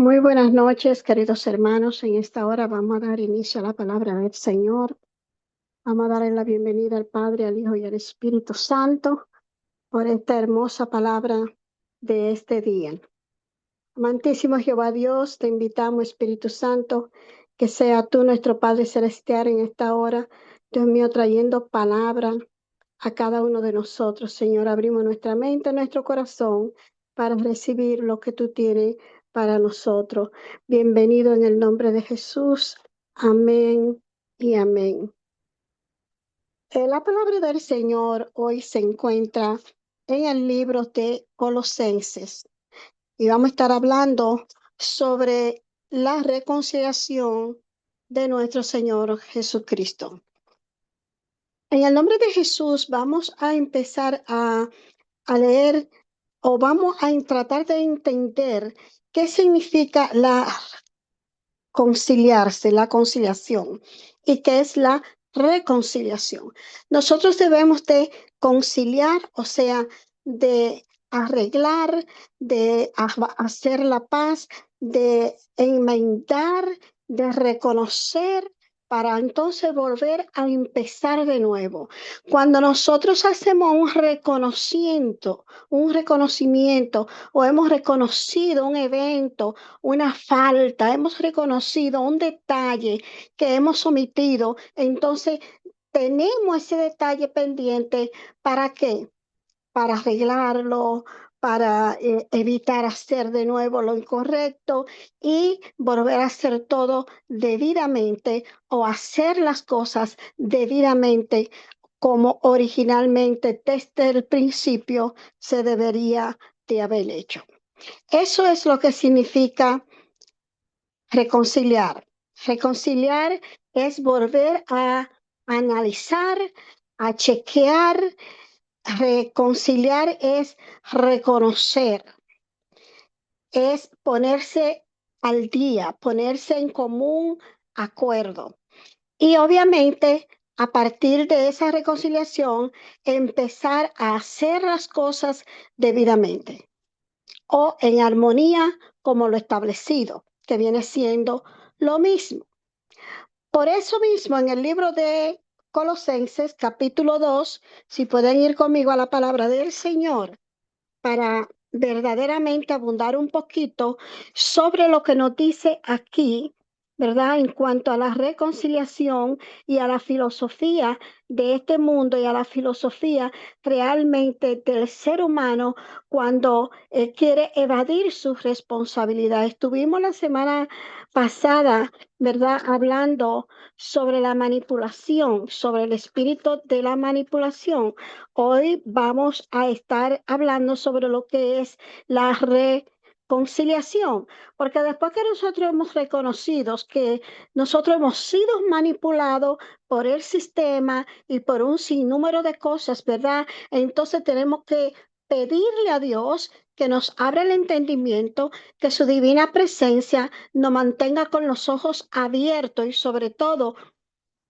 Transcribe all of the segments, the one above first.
Muy buenas noches, queridos hermanos. En esta hora vamos a dar inicio a la palabra del Señor. Vamos a darle la bienvenida al Padre, al Hijo y al Espíritu Santo por esta hermosa palabra de este día. Amantísimo Jehová Dios, te invitamos, Espíritu Santo, que sea tú nuestro Padre Celestial en esta hora, Dios mío, trayendo palabra a cada uno de nosotros. Señor, abrimos nuestra mente, nuestro corazón para recibir lo que tú tienes para nosotros. Bienvenido en el nombre de Jesús. Amén y amén. La palabra del Señor hoy se encuentra en el libro de Colosenses y vamos a estar hablando sobre la reconciliación de nuestro Señor Jesucristo. En el nombre de Jesús vamos a empezar a leer o vamos a tratar de entender qué significa la conciliación y qué es la reconciliación. Nosotros debemos de conciliar, o sea, de arreglar, de hacer la paz, de enmendar, de reconocer para entonces volver a empezar de nuevo. Cuando nosotros hacemos un reconocimiento o hemos reconocido un evento, una falta, hemos reconocido un detalle que hemos omitido, entonces tenemos ese detalle pendiente. ¿Para qué? Para arreglarlo, para evitar hacer de nuevo lo incorrecto y volver a hacer todo debidamente o hacer las cosas debidamente como originalmente desde el principio se debería de haber hecho. Eso es lo que significa reconciliar. Reconciliar es volver a analizar, a chequear. Reconciliar es reconocer, es ponerse al día, ponerse en común acuerdo. Y obviamente, a partir de esa reconciliación, empezar a hacer las cosas debidamente o en armonía como lo establecido, que viene siendo lo mismo. Por eso mismo, en el libro de Colosenses, capítulo 2, si pueden ir conmigo a la palabra del Señor, para verdaderamente abundar un poquito sobre lo que nos dice aquí, ¿verdad? En cuanto a la reconciliación y a la filosofía de este mundo y a la filosofía realmente del ser humano cuando quiere evadir sus responsabilidades. Estuvimos la semana pasada, ¿verdad? Hablando sobre la manipulación, sobre el espíritu de la manipulación. Hoy vamos a estar hablando sobre lo que es la reconciliación, porque después que nosotros hemos reconocido que nosotros hemos sido manipulados por el sistema y por un sinnúmero de cosas, ¿verdad? Entonces tenemos que pedirle a Dios que nos abra el entendimiento, que su divina presencia nos mantenga con los ojos abiertos y sobre todo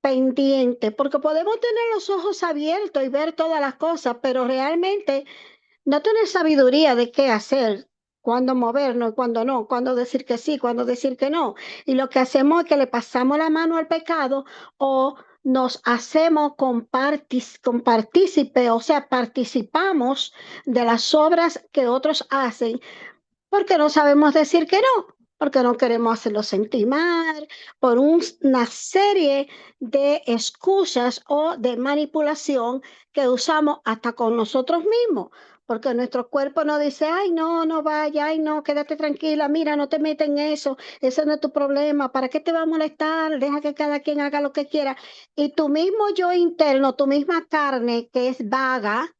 pendiente, porque podemos tener los ojos abiertos y ver todas las cosas, pero realmente no tener sabiduría de qué hacer, cuándo movernos, cuándo no, cuándo decir que sí, cuándo decir que no. Y lo que hacemos es que le pasamos la mano al pecado o nos hacemos compartícipe, o sea, participamos de las obras que otros hacen porque no sabemos decir que no, porque no queremos hacerlo sentir mal, por una serie de excusas o de manipulación que usamos hasta con nosotros mismos, porque nuestro cuerpo nos dice, ay, no, no vaya, ay, no, quédate tranquila, mira, no te metas en eso, ese no es tu problema, ¿para qué te va a molestar? Deja que cada quien haga lo que quiera. Y tu mismo yo interno, tu misma carne que es vaga,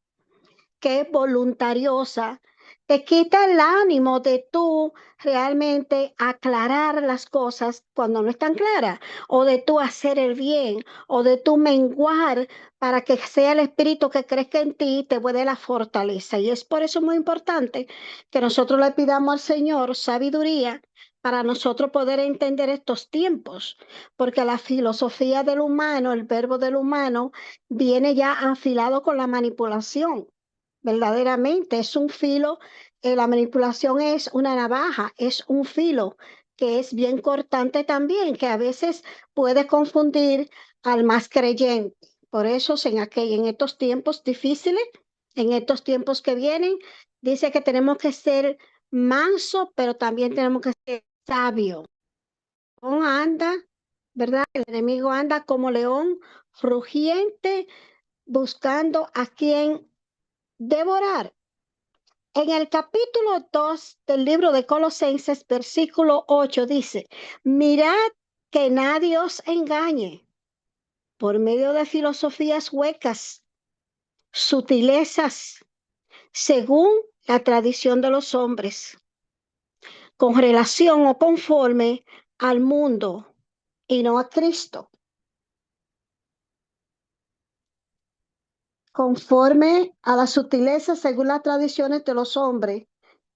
que es voluntariosa, te quita el ánimo de tú realmente aclarar las cosas cuando no están claras, o de tú hacer el bien, o de tú menguar para que sea el espíritu que crezca en ti y te dé la fortaleza. Y es por eso muy importante que nosotros le pidamos al Señor sabiduría para nosotros poder entender estos tiempos, porque la filosofía del humano, el verbo del humano, viene ya afilado con la manipulación. Verdaderamente es un filo la manipulación es una navaja, es un filo que es bien cortante también, que a veces puede confundir al más creyente. Por eso en estos tiempos difíciles, en estos tiempos que vienen, dice que tenemos que ser mansos, pero también tenemos que ser sabios. Anda, ¿verdad? El enemigo anda como león rugiente buscando a quien devorar. En el capítulo 2 del libro de Colosenses, versículo 8 dice, mirad que nadie os engañe por medio de filosofías huecas, sutilezas, según la tradición de los hombres, con relación o conforme al mundo y no a Cristo, conforme a las sutilezas según las tradiciones de los hombres,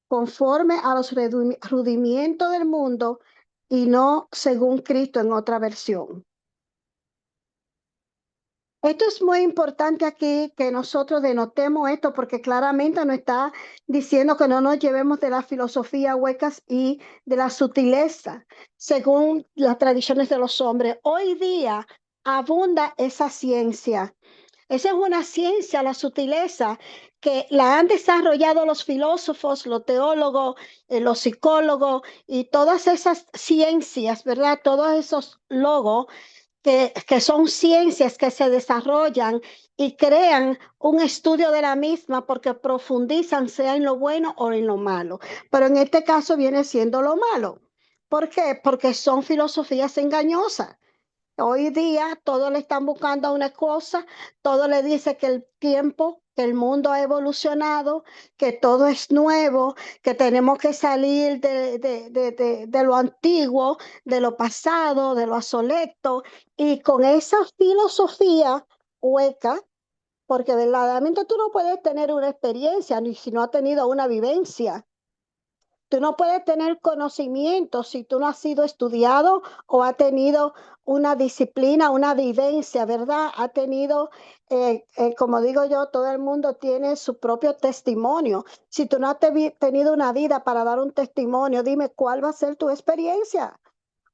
conforme a los rudimientos del mundo y no según Cristo en otra versión. Esto es muy importante aquí que nosotros denotemos esto porque claramente nos está diciendo que no nos llevemos de la filosofía huecas y de la sutileza según las tradiciones de los hombres. Hoy día abunda esa ciencia. Esa es una ciencia, la sutileza, que la han desarrollado los filósofos, los teólogos, los psicólogos y todas esas ciencias, ¿verdad? Todos esos logos que son ciencias que se desarrollan y crean un estudio de la misma porque profundizan sea en lo bueno o en lo malo. Pero en este caso viene siendo lo malo. ¿Por qué? Porque son filosofías engañosas. Hoy día todos le están buscando a una cosa, todo le dice que el tiempo, que el mundo ha evolucionado, que todo es nuevo, que tenemos que salir de lo antiguo, de lo pasado, de lo obsoleto, y con esa filosofía hueca, porque verdaderamente tú no puedes tener una experiencia ni si no has tenido una vivencia. Tú no puedes tener conocimiento si tú no has sido estudiado o has tenido una disciplina, una vivencia, ¿verdad? Ha tenido, como digo yo, todo el mundo tiene su propio testimonio. Si tú no has tenido una vida para dar un testimonio, dime cuál va a ser tu experiencia.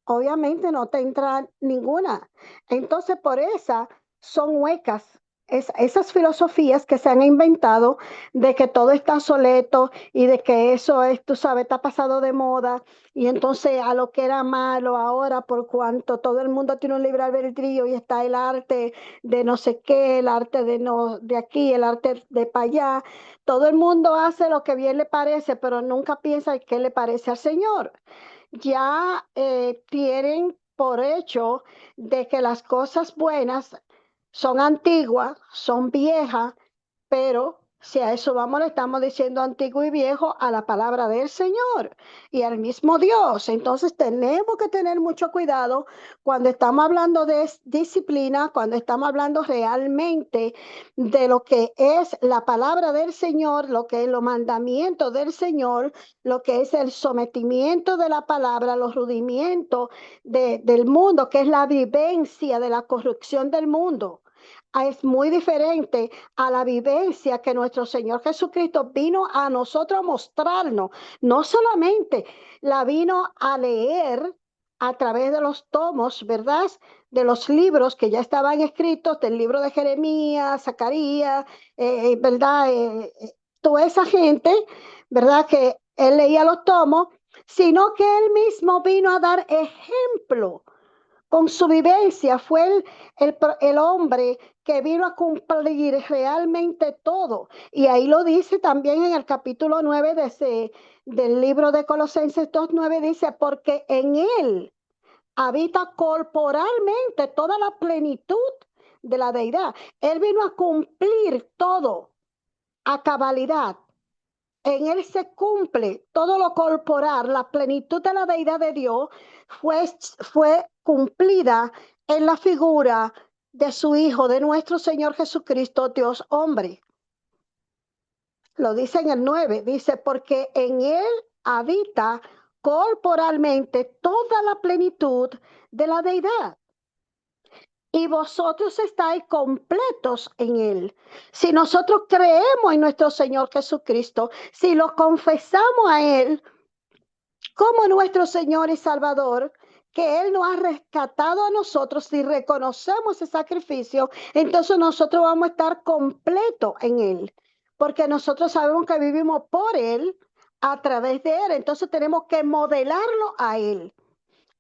Obviamente no te entra ninguna. Entonces, por esa son huecas. Esas filosofías que se han inventado de que todo está obsoleto y de que eso es, tú sabes, está pasado de moda y entonces a lo que era malo ahora, por cuanto todo el mundo tiene un libre albedrío y está el arte de no sé qué, el arte de no de aquí, el arte de para allá, todo el mundo hace lo que bien le parece, pero nunca piensa qué le parece al Señor. Ya tienen por hecho de que las cosas buenas son antiguas, son viejas, pero si a eso vamos, le estamos diciendo antiguo y viejo a la palabra del Señor y al mismo Dios. Entonces tenemos que tener mucho cuidado cuando estamos hablando de disciplina, cuando estamos hablando realmente de lo que es la palabra del Señor, lo que es los mandamientos del Señor, lo que es el sometimiento de la palabra, los rudimientos del mundo, que es la vivencia de la corrupción del mundo. Es muy diferente a la vivencia que nuestro Señor Jesucristo vino a nosotros a mostrarnos. No solamente la vino a leer a través de los tomos, ¿verdad? De los libros que ya estaban escritos, del libro de Jeremías, Zacarías, ¿verdad? Toda esa gente, ¿verdad? Que él leía los tomos, sino que él mismo vino a dar ejemplo con su vivencia. Fue el hombre que vino a cumplir realmente todo. Y ahí lo dice también en el capítulo 9 del libro de Colosenses 2:9, dice, porque en él habita corporalmente toda la plenitud de la deidad. Él vino a cumplir todo a cabalidad. En él se cumple todo lo corporal, la plenitud de la deidad de Dios fue cumplida en la figura de su Hijo, de nuestro Señor Jesucristo, Dios hombre. Lo dice en el 9, dice, porque en él habita corporalmente toda la plenitud de la deidad. y vosotros estáis completos en Él. Si nosotros creemos en nuestro Señor Jesucristo, si lo confesamos a Él como nuestro Señor y Salvador, que Él nos ha rescatado a nosotros, si reconocemos ese sacrificio, entonces nosotros vamos a estar completos en Él, porque nosotros sabemos que vivimos por Él, a través de Él, entonces tenemos que modelarlo a Él.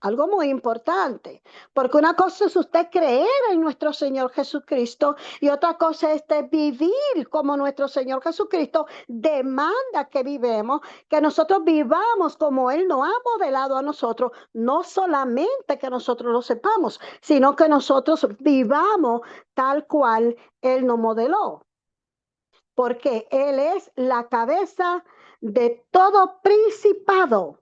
Algo muy importante, porque una cosa es usted creer en nuestro Señor Jesucristo y otra cosa es de vivir como nuestro Señor Jesucristo demanda que vivamos, que nosotros vivamos como Él nos ha modelado a nosotros, no solamente que nosotros lo sepamos, sino que nosotros vivamos tal cual Él nos modeló, porque Él es la cabeza de todo principado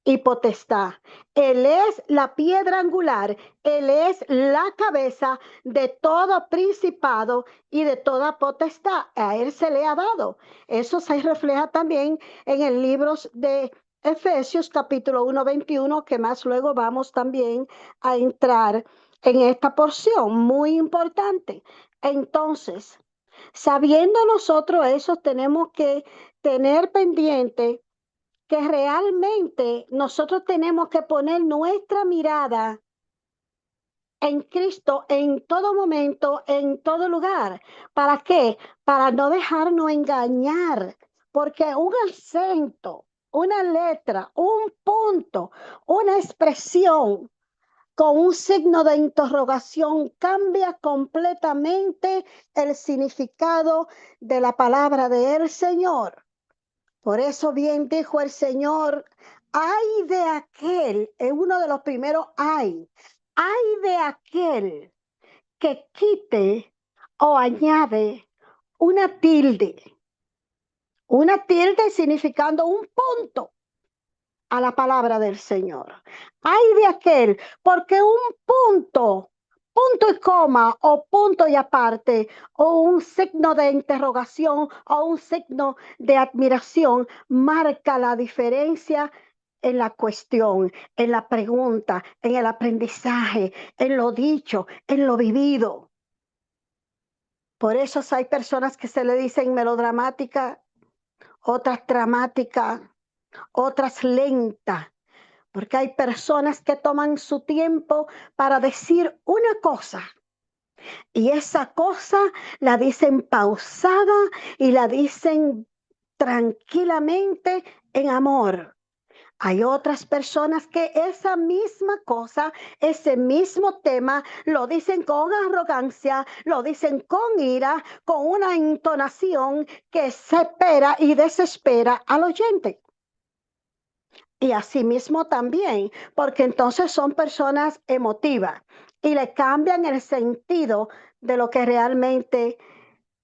y potestad. Él es la piedra angular, Él es la cabeza de todo principado y de toda potestad. A Él se le ha dado. Eso se refleja también en el libro de Efesios capítulo 1:21, que más luego vamos también a entrar en esta porción muy importante. Entonces, sabiendo nosotros eso, tenemos que tener pendiente que realmente nosotros tenemos que poner nuestra mirada en Cristo en todo momento, en todo lugar. ¿Para qué? Para no dejarnos engañar, porque un acento, una letra, un punto, una expresión con un signo de interrogación cambia completamente el significado de la palabra del Señor. Por eso bien dijo el Señor, ay de aquel, es uno de los primeros ay de aquel que quite o añade una tilde significando un punto a la palabra del Señor. Ay de aquel, porque un punto y coma o punto y aparte o un signo de interrogación o un signo de admiración marca la diferencia en la cuestión, en la pregunta, en el aprendizaje, en lo dicho, en lo vivido. Por eso hay personas que se le dicen melodramática, otras dramáticas, otras lentas, porque hay personas que toman su tiempo para decir una cosa y esa cosa la dicen pausada y la dicen tranquilamente en amor. Hay otras personas que esa misma cosa, ese mismo tema, lo dicen con arrogancia, lo dicen con ira, con una entonación que separa y desespera al oyente. Y asimismo también, porque entonces son personas emotivas y le cambian el sentido de lo que realmente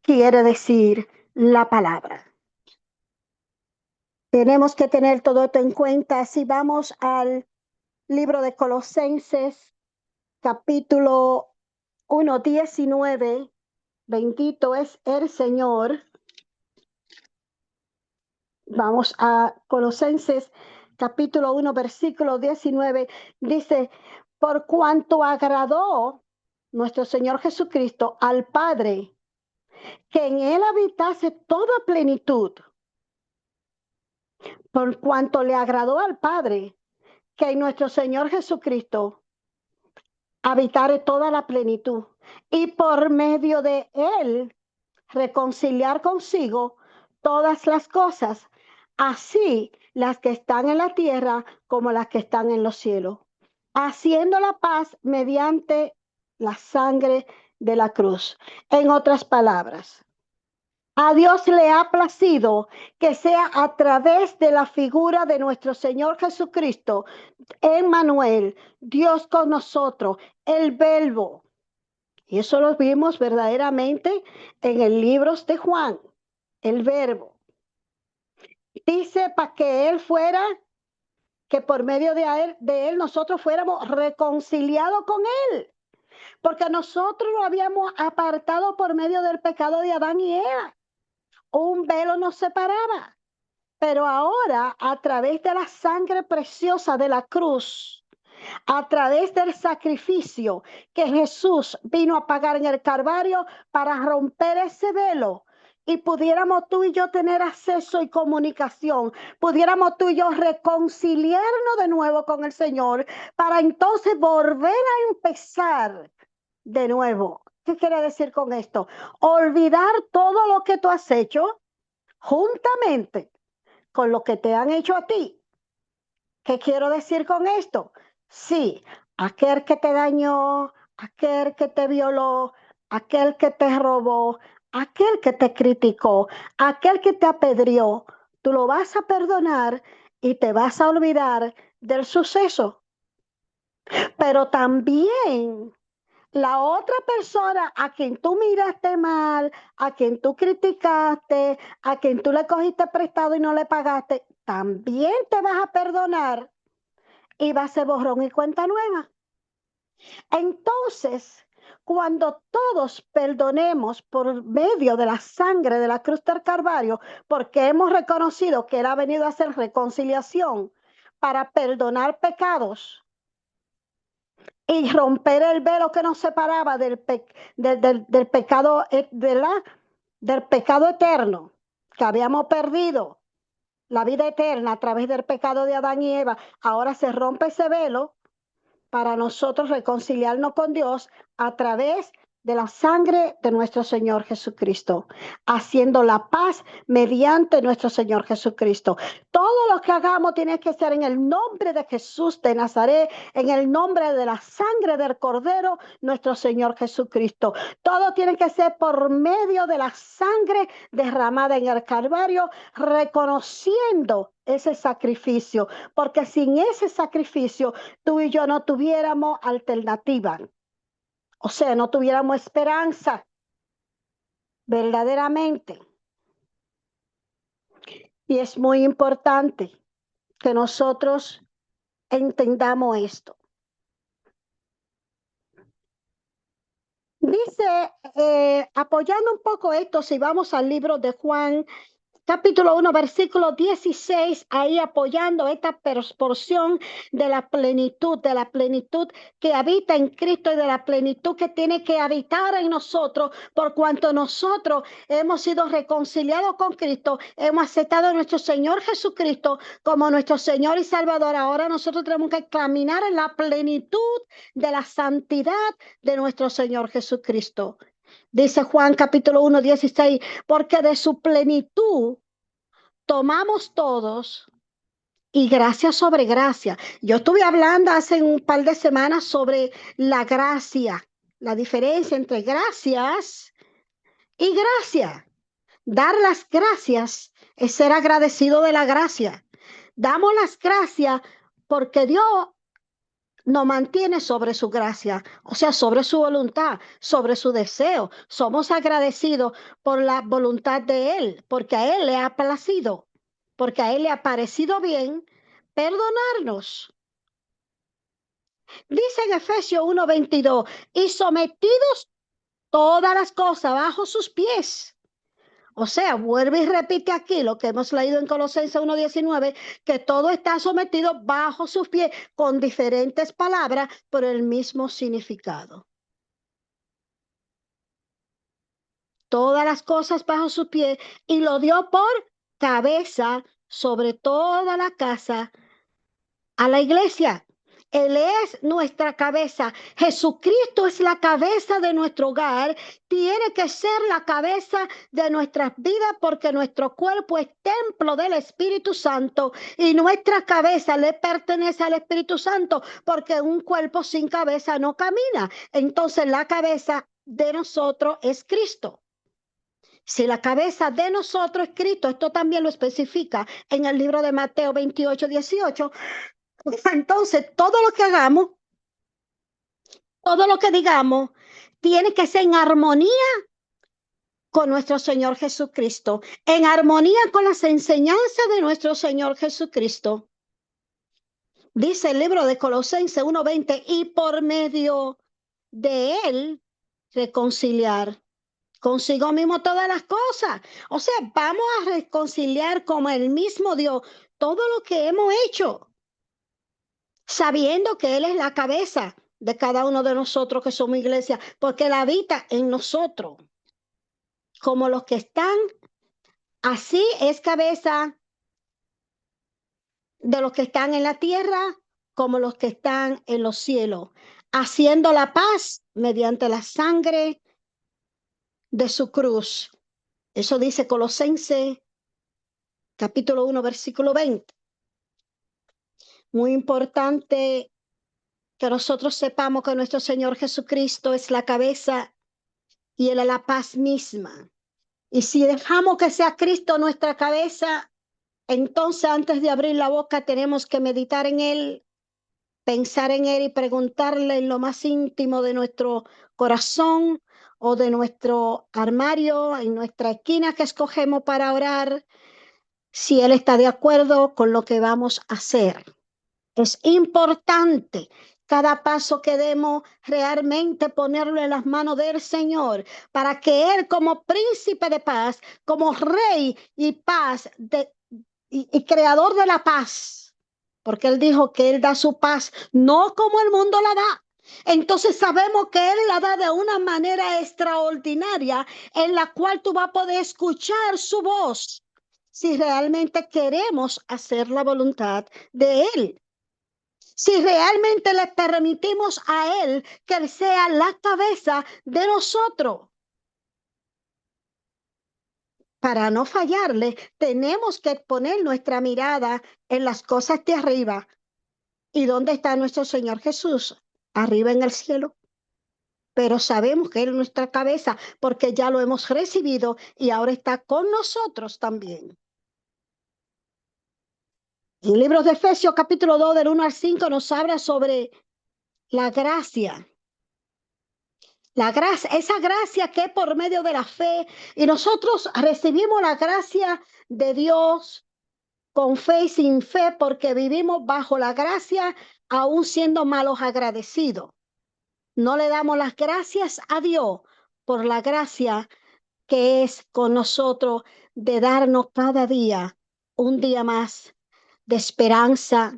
quiere decir la palabra. Tenemos que tener todo esto en cuenta. Si vamos al libro de Colosenses, capítulo 1:19, bendito es el Señor. Vamos a Colosenses capítulo 1, versículo 19. Dice, por cuanto agradó nuestro Señor Jesucristo al Padre, que en Él habitase toda plenitud, por cuanto le agradó al Padre, que en nuestro Señor Jesucristo habitare toda la plenitud, y por medio de Él reconciliar consigo todas las cosas, así las que están en la tierra como las que están en los cielos, haciendo la paz mediante la sangre de la cruz. En otras palabras, a Dios le ha placido que sea a través de la figura de nuestro Señor Jesucristo, Emmanuel, Dios con nosotros, el Verbo. Y eso lo vimos verdaderamente en el libro de Juan, el Verbo. Dice para que Él fuera, que por medio de él nosotros fuéramos reconciliados con Él. Porque nosotros lo habíamos apartado por medio del pecado de Adán y Eva. Un velo nos separaba. Pero ahora, a través de la sangre preciosa de la cruz, a través del sacrificio que Jesús vino a pagar en el Calvario para romper ese velo y pudiéramos tú y yo tener acceso y comunicación, pudiéramos tú y yo reconciliarnos de nuevo con el Señor para entonces volver a empezar de nuevo. ¿Qué quiere decir con esto? Olvidar todo lo que tú has hecho juntamente con lo que te han hecho a ti. ¿Qué quiero decir con esto? Sí, aquel que te dañó, aquel que te violó, aquel que te robó, aquel que te criticó, aquel que te apedreó, tú lo vas a perdonar y te vas a olvidar del suceso. Pero también la otra persona a quien tú miraste mal, a quien tú criticaste, a quien tú le cogiste prestado y no le pagaste, también te vas a perdonar y va a ser borrón y cuenta nueva. Entonces, cuando todos perdonemos por medio de la sangre de la cruz del Calvario, porque hemos reconocido que Él ha venido a hacer reconciliación para perdonar pecados y romper el velo que nos separaba del pecado, del pecado eterno que habíamos perdido, la vida eterna a través del pecado de Adán y Eva, ahora se rompe ese velo para nosotros reconciliarnos con Dios a través de la sangre de nuestro Señor Jesucristo, haciendo la paz mediante nuestro Señor Jesucristo. Todo lo que hagamos tiene que ser en el nombre de Jesús de Nazaret, en el nombre de la sangre del Cordero, nuestro Señor Jesucristo. Todo tiene que ser por medio de la sangre derramada en el Calvario, reconociendo ese sacrificio, porque sin ese sacrificio tú y yo no tuviéramos alternativa, o sea, no tuviéramos esperanza verdaderamente. Y es muy importante que nosotros entendamos esto. Dice, apoyando un poco esto, si vamos al libro de Juan, capítulo 1, versículo 16, ahí apoyando esta porción de la plenitud que habita en Cristo y de la plenitud que tiene que habitar en nosotros, por cuanto nosotros hemos sido reconciliados con Cristo, hemos aceptado a nuestro Señor Jesucristo como nuestro Señor y Salvador. Ahora nosotros tenemos que caminar en la plenitud de la santidad de nuestro Señor Jesucristo. Dice Juan capítulo 1, 16, porque de su plenitud tomamos todos y gracia sobre gracia. Yo estuve hablando hace un par de semanas sobre la gracia, la diferencia entre gracias y gracia. Dar las gracias es ser agradecido de la gracia. Damos las gracias porque Dios nos mantiene sobre su gracia, o sea, sobre su voluntad, sobre su deseo. Somos agradecidos por la voluntad de Él, porque a Él le ha placido, porque a Él le ha parecido bien perdonarnos. Dice en Efesios 1:22, y sometidos todas las cosas bajo sus pies. O sea, vuelve y repite aquí lo que hemos leído en Colosenses 1:19, que todo está sometido bajo sus pies con diferentes palabras, pero el mismo significado. Todas las cosas bajo sus pies y lo dio por cabeza sobre toda la casa a la iglesia. Él es nuestra cabeza. Jesucristo es la cabeza de nuestro hogar. Tiene que ser la cabeza de nuestras vidas porque nuestro cuerpo es templo del Espíritu Santo y nuestra cabeza le pertenece al Espíritu Santo porque un cuerpo sin cabeza no camina. Entonces la cabeza de nosotros es Cristo. Si la cabeza de nosotros es Cristo, esto también lo especifica en el libro de Mateo 28:18. Entonces, todo lo que hagamos, todo lo que digamos, tiene que ser en armonía con nuestro Señor Jesucristo, en armonía con las enseñanzas de nuestro Señor Jesucristo. Dice el libro de Colosenses 1:20, y por medio de Él reconciliar consigo mismo todas las cosas. O sea, vamos a reconciliar como el mismo Dios todo lo que hemos hecho. sabiendo que Él es la cabeza de cada uno de nosotros que somos iglesia, porque Él habita en nosotros, como los que están, así es cabeza de los que están en la tierra, como los que están en los cielos, haciendo la paz mediante la sangre de su cruz. Eso dice Colosenses capítulo 1, versículo 20. Muy importante que nosotros sepamos que nuestro Señor Jesucristo es la cabeza y Él es la paz misma. Y si dejamos que sea Cristo nuestra cabeza, entonces antes de abrir la boca tenemos que meditar en Él, pensar en Él y preguntarle en lo más íntimo de nuestro corazón o de nuestro armario, en nuestra esquina que escogemos para orar, si Él está de acuerdo con lo que vamos a hacer. Es importante cada paso que demos realmente ponerlo en las manos del Señor para que Él como príncipe de paz, como rey y paz y creador de la paz, porque Él dijo que Él da su paz no como el mundo la da. Entonces sabemos que Él la da de una manera extraordinaria en la cual tú vas a poder escuchar su voz si realmente queremos hacer la voluntad de Él. Si realmente le permitimos a Él que Él sea la cabeza de nosotros. Para no fallarle, tenemos que poner nuestra mirada en las cosas de arriba. ¿Y dónde está nuestro Señor Jesús? Arriba en el cielo. Pero sabemos que Él es nuestra cabeza porque ya lo hemos recibido y ahora está con nosotros también. En el libro de Efesios capítulo 2 del 1 al 5 nos habla sobre la gracia. La gracia, esa gracia que es por medio de la fe, y nosotros recibimos la gracia de Dios con fe y sin fe, porque vivimos bajo la gracia, aún siendo malos agradecidos. No le damos las gracias a Dios por la gracia que es con nosotros de darnos cada día un día más de esperanza,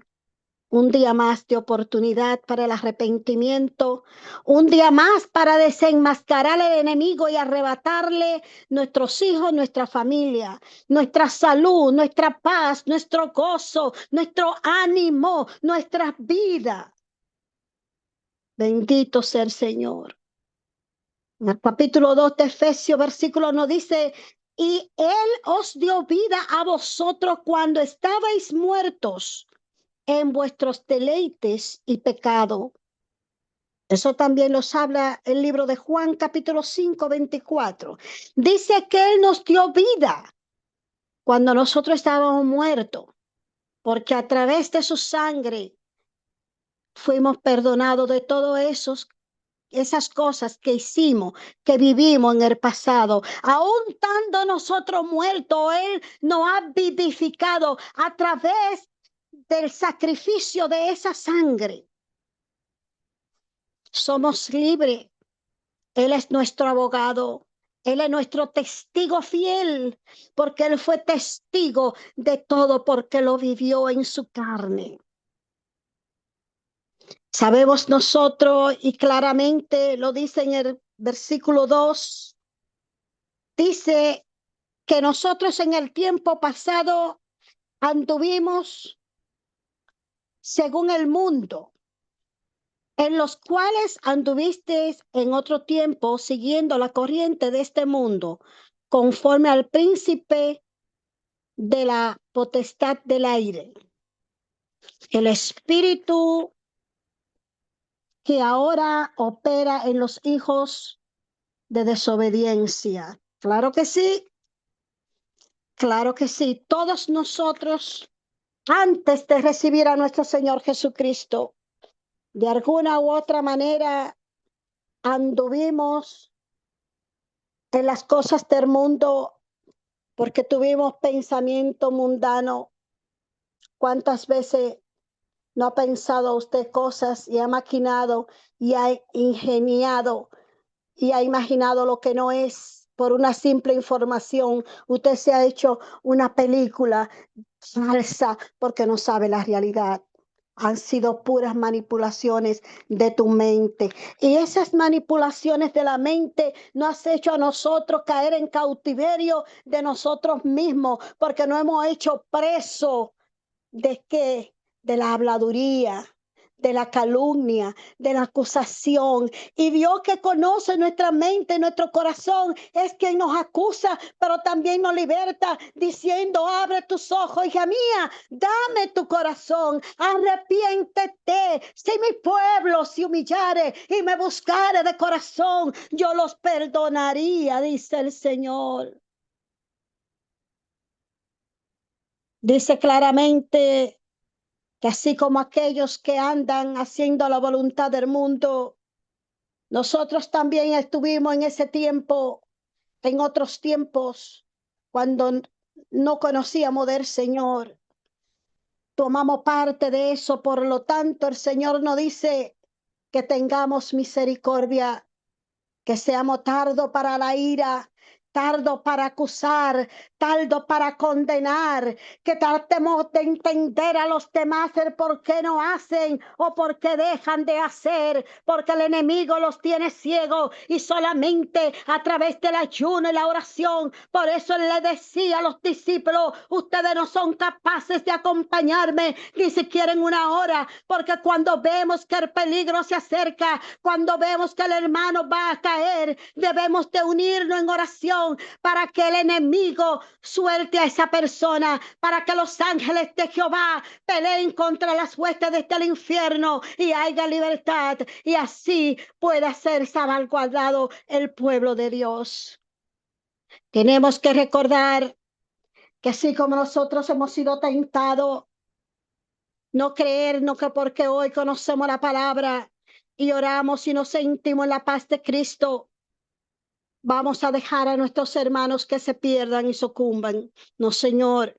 un día más de oportunidad para el arrepentimiento, un día más para desenmascarar al enemigo y arrebatarle nuestros hijos, nuestra familia, nuestra salud, nuestra paz, nuestro gozo, nuestro ánimo, nuestras vidas. Bendito sea el Señor. En el capítulo 2 de Efesios, versículo nos dice, y Él os dio vida a vosotros cuando estabais muertos en vuestros deleites y pecado. Eso también nos habla el libro de Juan, capítulo 5, 24. Dice que Él nos dio vida cuando nosotros estábamos muertos, porque a través de su sangre fuimos perdonados de todo esas cosas que hicimos, que vivimos en el pasado. Aún estando nosotros muertos, Él nos ha vivificado a través del sacrificio de esa sangre. Somos libres. Él es nuestro abogado. Él es nuestro testigo fiel, porque Él fue testigo de todo, porque lo vivió en su carne. Sabemos nosotros, y claramente lo dice en el versículo 2, dice que nosotros en el tiempo pasado anduvimos según el mundo, en los cuales anduvisteis en otro tiempo siguiendo la corriente de este mundo, conforme al príncipe de la potestad del aire, el espíritu que ahora opera en los hijos de desobediencia. Claro que sí, claro que sí. Todos nosotros, antes de recibir a nuestro Señor Jesucristo, de alguna u otra manera anduvimos en las cosas del mundo porque tuvimos pensamiento mundano. ¿Cuántas veces no ha pensado usted cosas y ha maquinado y ha ingeniado y ha imaginado lo que no es por una simple información? Usted se ha hecho una película falsa porque no sabe la realidad. han sido puras manipulaciones de tu mente. Y esas manipulaciones de la mente nos has hecho a nosotros caer en cautiverio de nosotros mismos, porque no hemos hecho preso de qué, de la habladuría, de la calumnia, de la acusación. Y Dios, que conoce nuestra mente, nuestro corazón, es quien nos acusa, pero también nos liberta, diciendo: abre tus ojos, hija mía, dame tu corazón, arrepiéntete. Si mi pueblo se humillare y me buscare de corazón, yo los perdonaría, dice el Señor. Dice claramente que así como aquellos que andan haciendo la voluntad del mundo, nosotros también estuvimos en ese tiempo, en otros tiempos, cuando no conocíamos del Señor. Tomamos parte de eso, por lo tanto el Señor nos dice que tengamos misericordia, que seamos tardo para la ira, tardo para acusar, tardo para condenar, que tratemos de entender a los demás el por qué no hacen o por qué dejan de hacer, porque el enemigo los tiene ciegos y solamente a través del ayuno y la oración. Por eso él le decía a los discípulos: ustedes no son capaces de acompañarme ni siquiera en una hora, porque cuando vemos que el peligro se acerca, cuando vemos que el hermano va a caer, debemos de unirnos en oración para que el enemigo suelte a esa persona, para que los ángeles de Jehová peleen contra las huestes desde el infierno y haya libertad, y así pueda ser salvaguardado el pueblo de Dios. Tenemos que recordar que así como nosotros hemos sido tentados, no creer, no que porque hoy conocemos la palabra y oramos y nos sentimos en la paz de Cristo, vamos a dejar a nuestros hermanos que se pierdan y sucumban. No, Señor.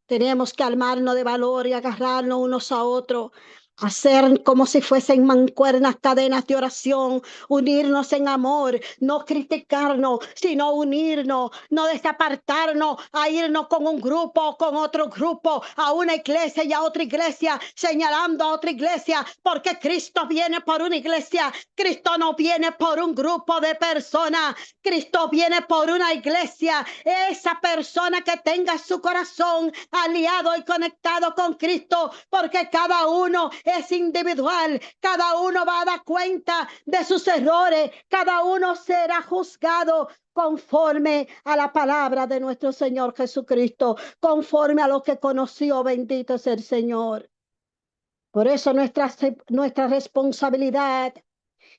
Tenemos que armarnos de valor y agarrarnos unos a otros, hacer como si fuesen mancuernas, cadenas de oración, unirnos en amor, no criticarnos, sino unirnos, no desapartarnos, a irnos con un grupo o con otro grupo, a una iglesia y a otra iglesia, señalando a otra iglesia, porque Cristo viene por una iglesia, Cristo no viene por un grupo de personas, Cristo viene por una iglesia. Esa persona que tenga su corazón aliado y conectado con Cristo, porque cada uno es individual, cada uno va a dar cuenta de sus errores, cada uno será juzgado conforme a la palabra de nuestro Señor Jesucristo, conforme a lo que conoció. Bendito es el Señor. Por eso nuestra responsabilidad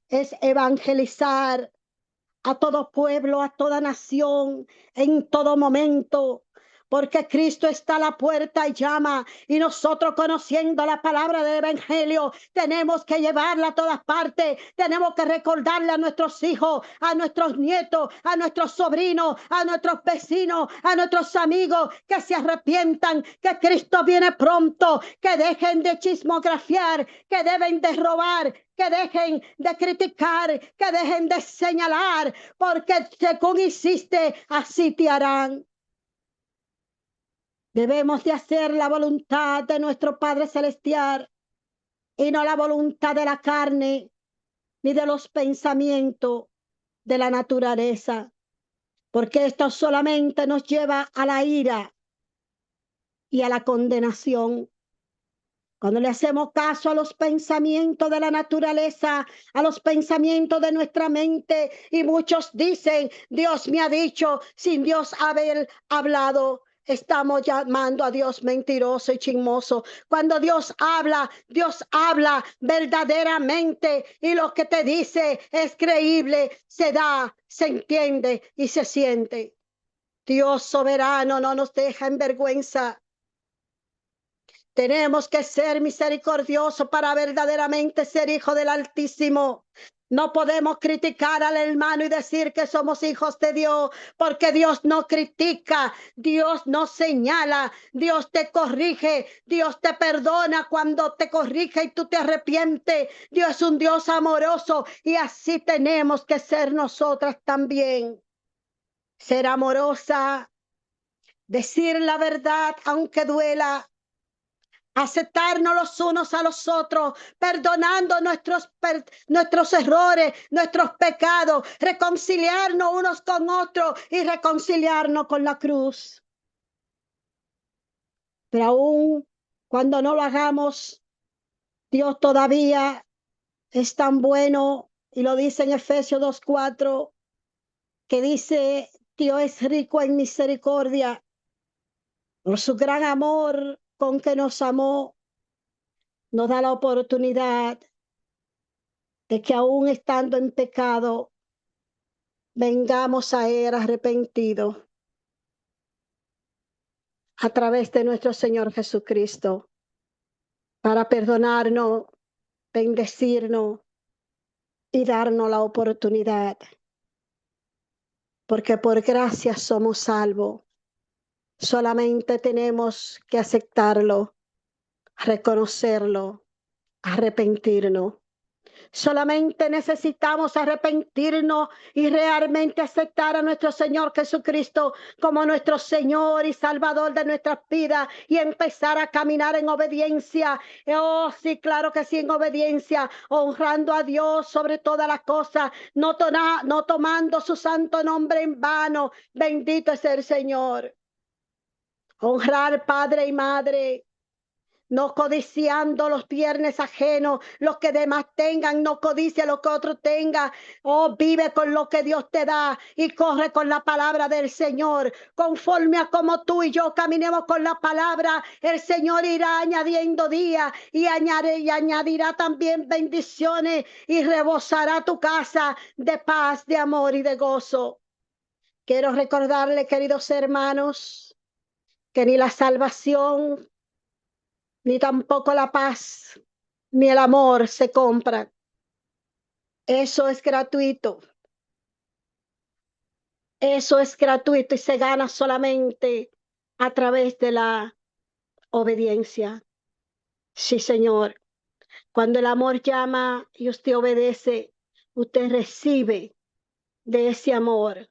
es evangelizar a todo pueblo, a toda nación, en todo momento, porque Cristo está a la puerta y llama, y nosotros, conociendo la palabra del evangelio, tenemos que llevarla a todas partes, tenemos que recordarle a nuestros hijos, a nuestros nietos, a nuestros sobrinos, a nuestros vecinos, a nuestros amigos, que se arrepientan, que Cristo viene pronto, que dejen de chismografiar, que deben de robar, que dejen de criticar, que dejen de señalar, porque según hiciste, así te harán. Debemos de hacer la voluntad de nuestro Padre Celestial y no la voluntad de la carne ni de los pensamientos de la naturaleza, porque esto solamente nos lleva a la ira y a la condenación. Cuando le hacemos caso a los pensamientos de la naturaleza, a los pensamientos de nuestra mente, y muchos dicen: Dios me ha dicho, sin Dios haber hablado. Estamos llamando a Dios mentiroso y chismoso. Cuando Dios habla verdaderamente, y lo que te dice es creíble, se da, se entiende y se siente. Dios soberano no nos deja en vergüenza. Tenemos que ser misericordiosos para verdaderamente ser hijos del Altísimo. No podemos criticar al hermano y decir que somos hijos de Dios, porque Dios no critica, Dios no señala, Dios te corrige, Dios te perdona cuando te corrige y tú te arrepientes. Dios es un Dios amoroso, y así tenemos que ser nosotras también. Ser amorosa, decir la verdad aunque duela, aceptarnos los unos a los otros, perdonando nuestros errores, nuestros pecados, reconciliarnos unos con otros y reconciliarnos con la cruz. Pero aún cuando no lo hagamos, Dios todavía es tan bueno, y lo dice en Efesios 2:4, que dice: Dios es rico en misericordia por su gran amor con que nos amó. Nos da la oportunidad de que aún estando en pecado, vengamos a Él arrepentidos a través de nuestro Señor Jesucristo, para perdonarnos, bendecirnos y darnos la oportunidad. Porque por gracia somos salvos. Solamente tenemos que aceptarlo, reconocerlo, arrepentirnos. Solamente necesitamos arrepentirnos y realmente aceptar a nuestro Señor Jesucristo como nuestro Señor y Salvador de nuestras vidas y empezar a caminar en obediencia. Oh, sí, claro que sí, en obediencia, honrando a Dios sobre todas las cosas, no tomando su santo nombre en vano. Bendito es el Señor. Honrar padre y madre, no codiciando los bienes ajenos, los que demás tengan, no codicia lo que otro tenga. Oh, vive con lo que Dios te da y corre con la palabra del Señor. Conforme a como tú y yo caminemos con la palabra, el Señor irá añadiendo días y añadirá también bendiciones y rebosará tu casa de paz, de amor y de gozo. Quiero recordarle, queridos hermanos, que ni la salvación, ni tampoco la paz, ni el amor se compran. Eso es gratuito. Eso es gratuito y se gana solamente a través de la obediencia. Sí, Señor. Cuando el amor llama y usted obedece, usted recibe de ese amor.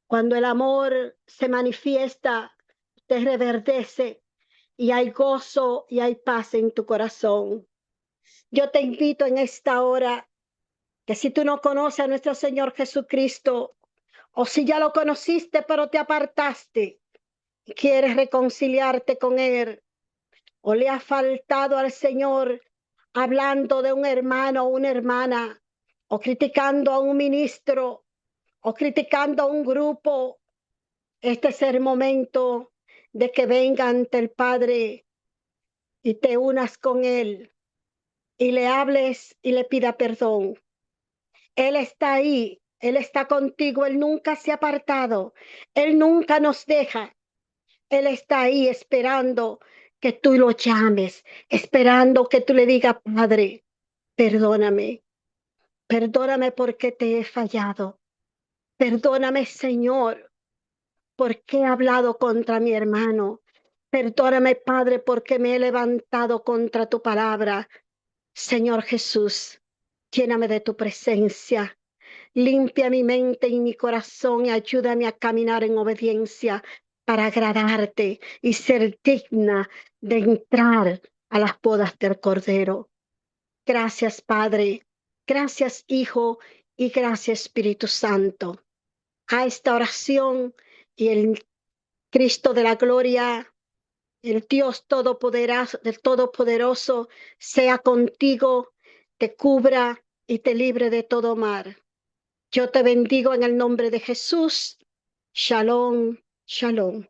Cuando el amor se manifiesta, usted reverdece y hay gozo y hay paz en tu corazón. Yo te invito en esta hora que si tú no conoces a nuestro Señor Jesucristo, o si ya lo conociste pero te apartaste y quieres reconciliarte con Él, o le ha faltado al Señor hablando de un hermano o una hermana, o criticando a un ministro, o criticando a un grupo, este es el momento de que venga ante el Padre y te unas con Él y le hables y le pida perdón. Él está ahí, Él está contigo, Él nunca se ha apartado, Él nunca nos deja. Él está ahí esperando que tú lo llames, esperando que tú le digas: Padre, perdóname, perdóname porque te he fallado. Perdóname, Señor, porque he hablado contra mi hermano. Perdóname, Padre, porque me he levantado contra tu palabra. Señor Jesús, lléname de tu presencia. Limpia mi mente y mi corazón y ayúdame a caminar en obediencia para agradarte y ser digna de entrar a las bodas del Cordero. Gracias, Padre. Gracias, Hijo, y gracias, Espíritu Santo. A esta oración y el Cristo de la gloria, el Dios todopoderoso, del Todopoderoso, sea contigo, te cubra y te libre de todo mal. Yo te bendigo en el nombre de Jesús. Shalom, shalom.